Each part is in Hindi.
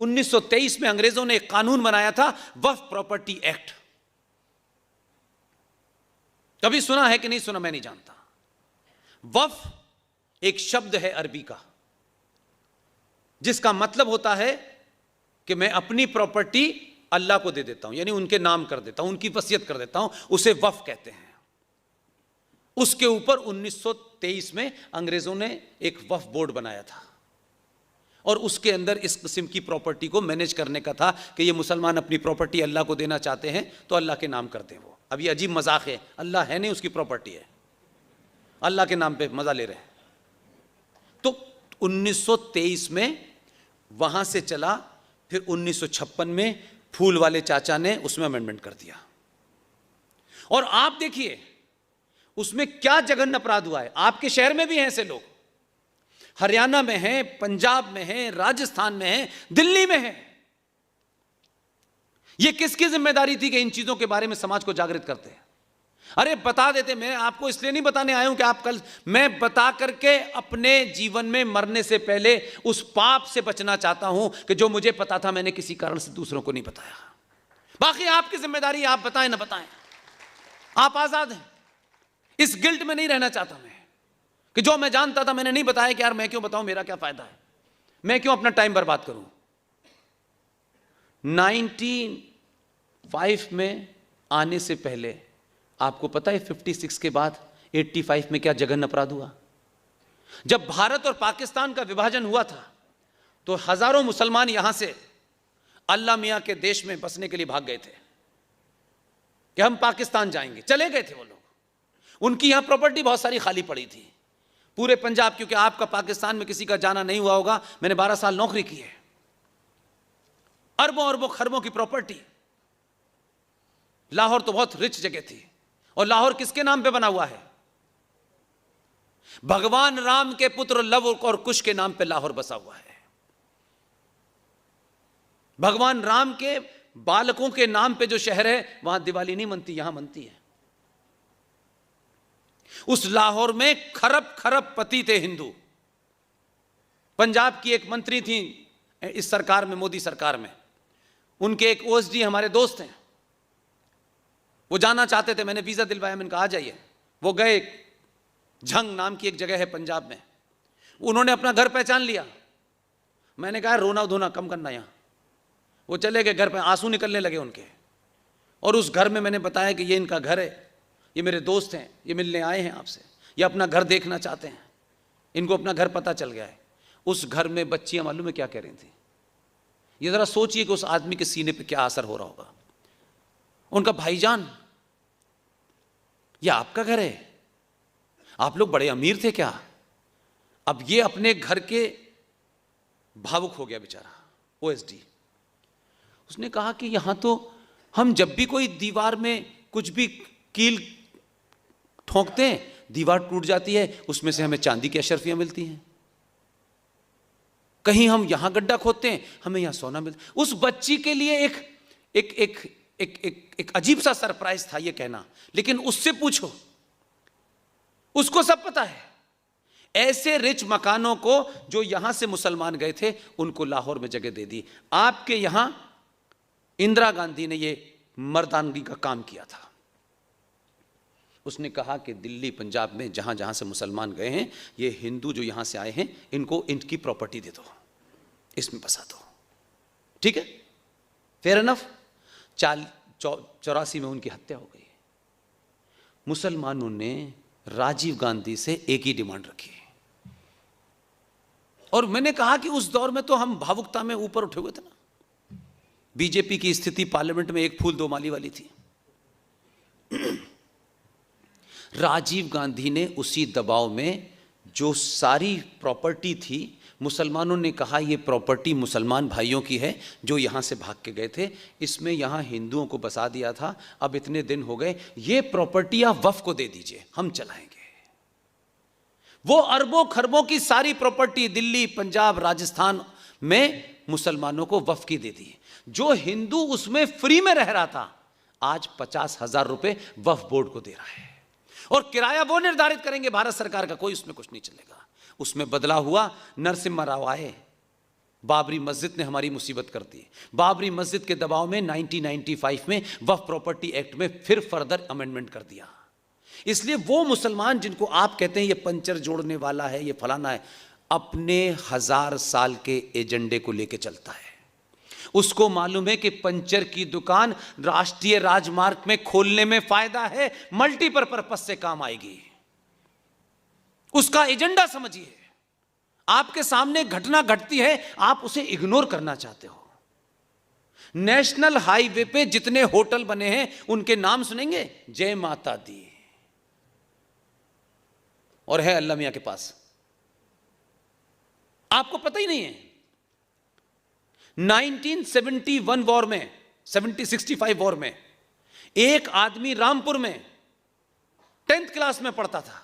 1923 में अंग्रेजों ने एक कानून बनाया था, वक्फ प्रॉपर्टी एक्ट। कभी सुना है कि नहीं सुना मैं नहीं जानता। वक्फ एक शब्द है अरबी का, जिसका मतलब होता है कि मैं अपनी प्रॉपर्टी अल्लाह को दे देता हूं, यानी उनके नाम कर देता हूं, उनकी वसीयत कर देता हूं, उसे वक्फ कहते हैं। उसके ऊपर 1923 में अंग्रेजों ने एक वक्फ बोर्ड बनाया था और उसके अंदर इस किस्म की प्रॉपर्टी को मैनेज करने का था कि ये मुसलमान अपनी प्रॉपर्टी अल्लाह को देना चाहते हैं तो अल्लाह के नाम कर दें। वो अब ये अजीब मजाक है, अल्लाह है नहीं, उसकी प्रॉपर्टी है, अल्लाह के नाम पे मजा ले रहे हैं। तो 1923 में वहां से चला, फिर 1956 में फूल वाले चाचा ने उसमें अमेंडमेंट कर दिया। और आप देखिए उसमें क्या जघन्य अपराध हुआ है। आपके शहर में भी हैं ऐसे लोग, हरियाणा में हैं, पंजाब में हैं, राजस्थान में हैं, दिल्ली में हैं। यह किसकी जिम्मेदारी थी कि इन चीजों के बारे में समाज को जागृत करते हैं? अरे बता देते। मैं आपको इसलिए नहीं बताने आया हूं कि आप कल, मैं बता करके अपने जीवन में मरने से पहले उस पाप से बचना चाहता हूं कि जो मुझे पता था मैंने किसी कारण से दूसरों को नहीं बताया। बाकी आपकी जिम्मेदारी, आप बताएं ना बताएं, आप आजाद हैं। इस गिल्ट में नहीं रहना चाहता मैं कि जो मैं जानता था मैंने नहीं बताया कि यार मैं क्यों बताऊं, मेरा क्या फायदा है, मैं क्यों अपना टाइम बर्बाद करूं। 1905 में आने से पहले आपको पता है 56 के बाद 85 में क्या जघन्य अपराध हुआ। जब भारत और पाकिस्तान का विभाजन हुआ था तो हजारों मुसलमान यहां से अल्लाह मियां के देश में बसने के लिए भाग गए थे कि हम पाकिस्तान जाएंगे। चले गए थे वो लोग, उनकी यहां प्रॉपर्टी बहुत सारी खाली पड़ी थी पूरे पंजाब, क्योंकि आपका पाकिस्तान में किसी का जाना नहीं हुआ होगा, मैंने 12 साल नौकरी की है। अरबों अरबों खरबों की प्रॉपर्टी। लाहौर तो बहुत रिच जगह थी, और लाहौर किसके नाम पे बना हुआ है? भगवान राम के पुत्र लव और कुश के नाम पे लाहौर बसा हुआ है। भगवान राम के बालकों के नाम पे जो शहर है वहां दिवाली नहीं मनती, यहां मनती है। उस लाहौर में खरब खरब पति थे हिंदू। पंजाब की एक मंत्री थी इस सरकार में, मोदी सरकार में, उनके एक ओएसडी हमारे दोस्त हैं, वो जाना चाहते थे, मैंने वीजा दिलवाया, मैंने कहा आ जाइए। वो गए, झंग नाम की एक जगह है पंजाब में, उन्होंने अपना घर पहचान लिया। मैंने कहा रोना धोना कम करना यहां। वो चले गए घर पे, आंसू निकलने लगे उनके। और उस घर में मैंने बताया कि ये इनका घर है, ये मेरे दोस्त हैं, ये मिलने आए हैं आपसे, ये अपना घर देखना चाहते हैं, इनको अपना घर पता चल गया है। उस घर में बच्चियां मालूम है क्या कह रही थी? ये जरा सोचिए कि उस आदमी के सीने पे क्या असर हो रहा होगा। उनका भाईजान, ये आपका घर है, आप लोग बड़े अमीर थे क्या? अब ये अपने घर के भावुक हो गया बेचारा ओएसडी। उसने कहा कि यहां तो हम जब भी कोई दीवार में कुछ भी कील ठोंकते हैं, दीवार टूट जाती है, उसमें से हमें चांदी की अशर्फियां मिलती हैं। कहीं हम यहां गड्ढा खोदते हैं, हमें यहां सोना मिलता। उस बच्ची के लिए एक एक एक एक एक, एक अजीब सा सरप्राइज था ये कहना। लेकिन उससे पूछो, उसको सब पता है। ऐसे रिच मकानों को जो यहां से मुसलमान गए थे उनको लाहौर में जगह दे दी। आपके यहां इंदिरा गांधी ने ये मर्दानगी का काम किया था। उसने कहा कि दिल्ली पंजाब में जहां जहां से मुसलमान गए हैं, ये हिंदू जो यहां से आए हैं, इनको इनकी प्रॉपर्टी दे दो, इसमें बसा दो। ठीक है, फेयर इनफ। 84 में उनकी हत्या हो गई। मुसलमानों ने राजीव गांधी से एक ही डिमांड रखी, और मैंने कहा कि उस दौर में तो हम भावुकता में ऊपर उठे हुए थे ना। बीजेपी की स्थिति पार्लियामेंट में एक फूल दो माली वाली थी। राजीव गांधी ने उसी दबाव में जो सारी प्रॉपर्टी थी, मुसलमानों ने कहा ये प्रॉपर्टी मुसलमान भाइयों की है जो यहां से भाग के गए थे, इसमें यहां हिंदुओं को बसा दिया था, अब इतने दिन हो गए, ये प्रॉपर्टी आप वक्फ को दे दीजिए, हम चलाएंगे। वो अरबों खरबों की सारी प्रॉपर्टी दिल्ली पंजाब राजस्थान में मुसलमानों को वक्फ की दे दी। जो हिंदू उसमें फ्री में रह रहा था, आज 50,000 रुपए वक्फ बोर्ड को दे रहा है, और किराया वो निर्धारित करेंगे भारत सरकार का, कोई उसमें कुछ नहीं चलेगा। उसमें बदलाव हुआ, नरसिम्हा राव आए, बाबरी मस्जिद ने हमारी मुसीबत कर दी। बाबरी मस्जिद के दबाव में 1995 में वक्फ प्रॉपर्टी एक्ट में फिर फर्दर अमेंडमेंट कर दिया। इसलिए वो मुसलमान जिनको आप कहते हैं ये पंचर जोड़ने वाला है, ये फलाना है, अपने 1000 साल के एजेंडे को लेके चलता है। उसको मालूम है कि पंचर की दुकान राष्ट्रीय राजमार्ग में खोलने में फायदा है, मल्टीपर्पज से काम आएगी। उसका एजेंडा समझिए। आपके सामने घटना घटती है, आप उसे इग्नोर करना चाहते हो। नेशनल हाईवे पे जितने होटल बने हैं उनके नाम सुनेंगे, जय माता दी, और है अल्लाह मियां के पास। आपको पता ही नहीं है 1971 वॉर में, 65 वॉर में एक आदमी रामपुर में 10th क्लास में पढ़ता था।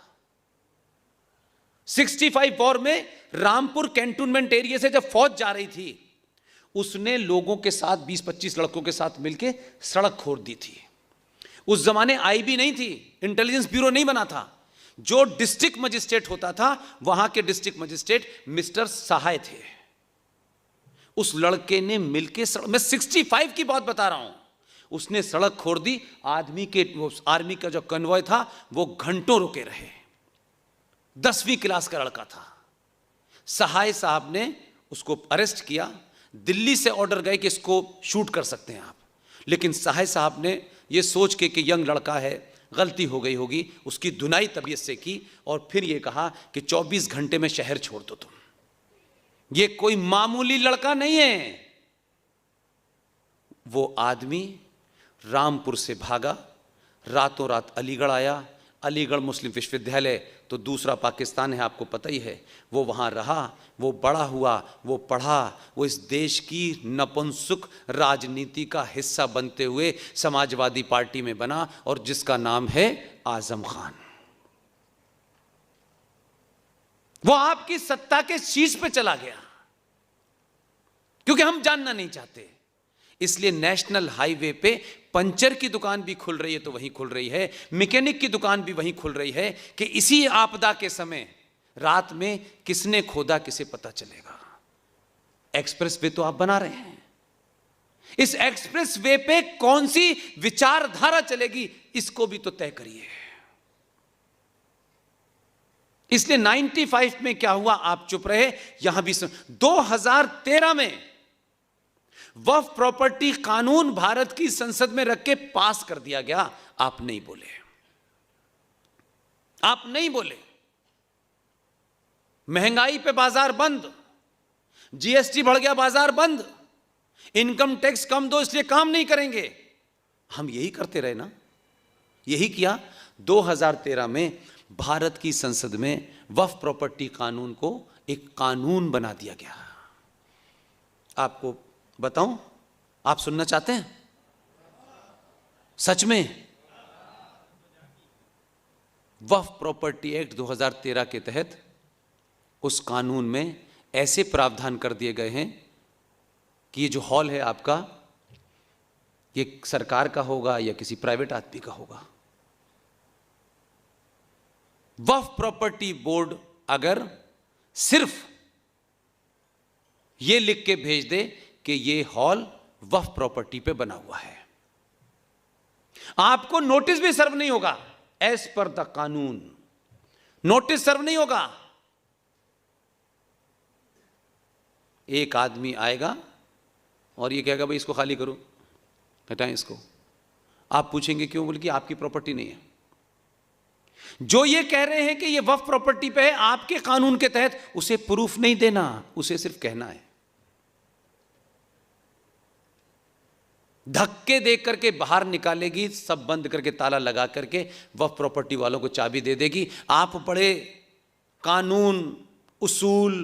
65 वॉर में रामपुर कैंटोनमेंट एरिया से जब फौज जा रही थी, उसने लोगों के साथ 20-25 लड़कों के साथ मिलकर सड़क खोद दी थी। उस जमाने आईबी नहीं थी, इंटेलिजेंस ब्यूरो नहीं बना था। जो डिस्ट्रिक्ट मजिस्ट्रेट होता था, वहां के डिस्ट्रिक्ट मजिस्ट्रेट मिस्टर सहाय थे। उस लड़के ने मिलकर, मैं 65 की बात बता रहा हूं, उसने सड़क खोद दी। आदमी के, आर्मी का जो कन्वॉय था वो घंटों रुके रहे। 10वीं क्लास का लड़का था। सहाय साहब ने उसको अरेस्ट किया। दिल्ली से ऑर्डर गए कि इसको शूट कर सकते हैं आप, लेकिन सहाय साहब ने यह सोच के कि यंग लड़का है, गलती हो गई होगी, उसकी धुनाई तबीयत से की, और फिर यह कहा कि 24 घंटे में शहर छोड़ दो तुम। ये कोई मामूली लड़का नहीं है। वो आदमी रामपुर से भागा, रातों रात अलीगढ़ आया। अलीगढ़ मुस्लिम विश्वविद्यालय तो दूसरा पाकिस्तान है, आपको पता ही है। वो वहाँ रहा, वो बड़ा हुआ, वो पढ़ा, वो इस देश की नपुंसक राजनीति का हिस्सा बनते हुए समाजवादी पार्टी में बना, और जिसका नाम है आजम खान। वो आपकी सत्ता के शीर्ष पे चला गया, क्योंकि हम जानना नहीं चाहते। इसलिए नेशनल हाईवे पे पंचर की दुकान भी खुल रही है तो वहीं खुल रही है, मैकेनिक की दुकान भी वहीं खुल रही है, कि इसी आपदा के समय रात में किसने खोदा किसे पता चलेगा। एक्सप्रेस वे तो आप बना रहे हैं, इस एक्सप्रेस वे पे कौन सी विचारधारा चलेगी इसको भी तो तय करिए। इसलिए 95 में क्या हुआ, आप चुप रहे। यहां भी 2013 में वक्फ प्रॉपर्टी कानून भारत की संसद में रख के पास कर दिया गया। आप नहीं बोले, आप नहीं बोले। महंगाई पे बाजार बंद, जीएसटी बढ़ गया, बाजार बंद, इनकम टैक्स कम दो इसलिए काम नहीं करेंगे। हम यही करते रहे ना, यही किया। 2013 में भारत की संसद में वक्फ प्रॉपर्टी कानून को एक कानून बना दिया गया। आपको बताऊं, आप सुनना चाहते हैं? सच में वक्फ प्रॉपर्टी एक्ट 2013 के तहत उस कानून में ऐसे प्रावधान कर दिए गए हैं कि ये जो हॉल है आपका, ये सरकार का होगा या किसी प्राइवेट आदमी का होगा। वक्फ प्रॉपर्टी बोर्ड अगर सिर्फ ये लिख के भेज दे कि ये हॉल वक्फ प्रॉपर्टी पे बना हुआ है, आपको नोटिस भी सर्व नहीं होगा। एज पर द कानून नोटिस सर्व नहीं होगा। एक आदमी आएगा और ये कहेगा भाई इसको खाली करो, हटाएं इसको। आप पूछेंगे क्यों? बोले कि आपकी प्रॉपर्टी नहीं है। जो ये कह रहे हैं कि ये वक्फ प्रॉपर्टी पे है, आपके कानून के तहत उसे प्रूफ नहीं देना, उसे सिर्फ कहना है। धक्के दे करके बाहर निकालेगी, सब बंद करके ताला लगा करके वक्फ प्रॉपर्टी वालों को चाबी दे देगी। आप बड़े कानून, उसूल,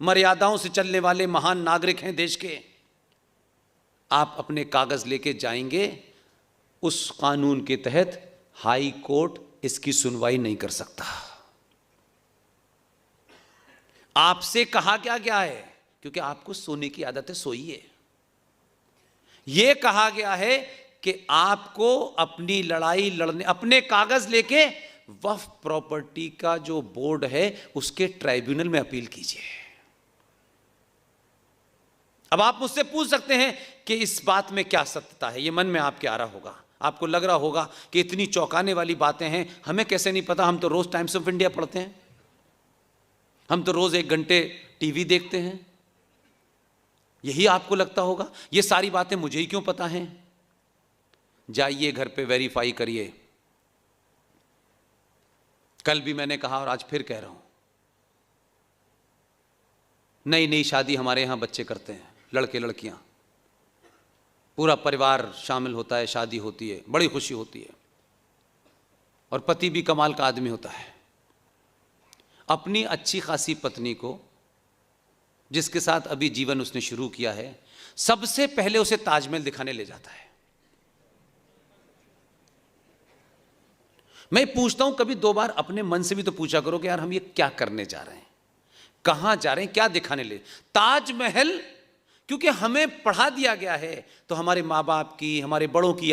मर्यादाओं से चलने वाले महान नागरिक हैं देश के। आप अपने कागज लेके जाएंगे, उस कानून के तहत हाई कोर्ट इसकी सुनवाई नहीं कर सकता। आपसे कहा क्या गया है, क्योंकि आपको सोने की आदत है, सोइए। यह कहा गया है कि आपको अपनी लड़ाई लड़ने, अपने कागज लेके वक्फ प्रॉपर्टी का जो बोर्ड है उसके ट्राइब्यूनल में अपील कीजिए। अब आप मुझसे पूछ सकते हैं कि इस बात में क्या सत्यता है, ये मन में आपके आ रहा होगा, आपको लग रहा होगा कि इतनी चौंकाने वाली बातें हैं, हमें कैसे नहीं पता, हम तो रोज टाइम्स ऑफ इंडिया पढ़ते हैं, हम तो रोज 1 घंटे टीवी देखते हैं। यही आपको लगता होगा ये सारी बातें मुझे ही क्यों पता हैं? जाइए घर पे वेरीफाई करिए। कल भी मैंने कहा और आज फिर कह रहा हूं, नई नई शादी हमारे यहां बच्चे करते हैं, लड़के लड़कियां, पूरा परिवार शामिल होता है, शादी होती है, बड़ी खुशी होती है, और पति भी कमाल का आदमी होता है। अपनी अच्छी खासी पत्नी को, जिसके साथ अभी जीवन उसने शुरू किया है, सबसे पहले उसे ताजमहल दिखाने ले जाता है। मैं पूछता हूं, कभी 2 बार अपने मन से भी तो पूछा करो कि यार हम ये क्या करने जा रहे हैं, कहां जा रहे हैं, क्या दिखाने ले? ताजमहल क्योंकि हमें पढ़ा दिया गया है, तो हमारे माँ बाप की, हमारे बड़ों की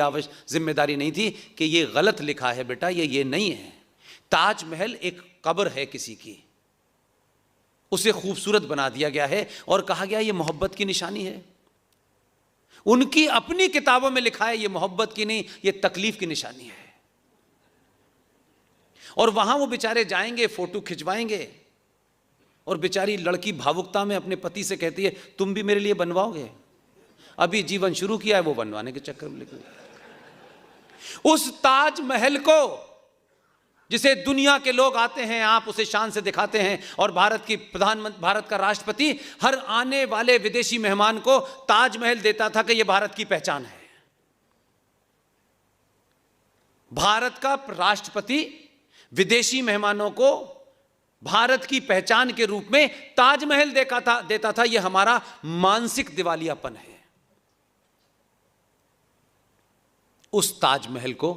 जिम्मेदारी नहीं थी कि ये गलत लिखा है बेटा, ये नहीं है। ताजमहल एक कब्र है किसी की, उसे खूबसूरत बना दिया गया है और कहा गया ये मोहब्बत की निशानी है। उनकी अपनी किताबों में लिखा है ये मोहब्बत की नहीं, ये तकलीफ की निशानी है। और वहां वो बेचारे जाएंगे, फोटो खिंचवाएंगे, और बेचारी लड़की भावुकता में अपने पति से कहती है तुम भी मेरे लिए बनवाओगे? अभी जीवन शुरू किया है, वो बनवाने के चक्कर में लगे। उस ताजमहल को जिसे दुनिया के लोग आते हैं, आप उसे शान से दिखाते हैं, और भारत का राष्ट्रपति हर आने वाले विदेशी मेहमान को ताजमहल देता था कि यह भारत की पहचान है। भारत का राष्ट्रपति विदेशी मेहमानों को भारत की पहचान के रूप में ताजमहल देता था। यह हमारा मानसिक दिवालियापन है। उस ताजमहल को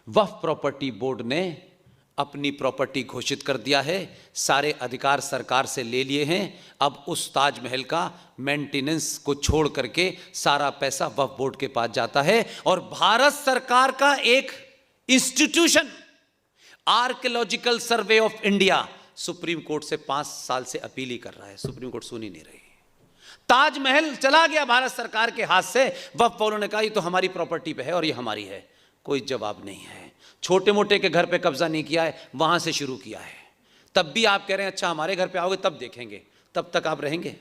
वक्फ प्रॉपर्टी बोर्ड ने अपनी प्रॉपर्टी घोषित कर दिया है, सारे अधिकार सरकार से ले लिए हैं। अब उस ताजमहल का मेंटेनेंस को छोड़ करके सारा पैसा वक्फ बोर्ड के पास जाता है, और भारत सरकार का एक institution archaeological survey of India supreme court से 5 साल से अपील ही कर रहा है, सुप्रीम कोर्ट सुन ही नहीं रही। ताजमहल चला गया भारत सरकार के हाथ से, वक्फ वालों ने कहा ये तो हमारी प्रॉपर्टी पे है और ये हमारी है। कोई जवाब नहीं है। छोटे मोटे के घर पे कब्जा नहीं किया है, वहां से शुरू किया है। तब भी आप कह रहे हैं अच्छा हमारे घर पे आओगे तब देखेंगे, तब तक आप रहेंगे?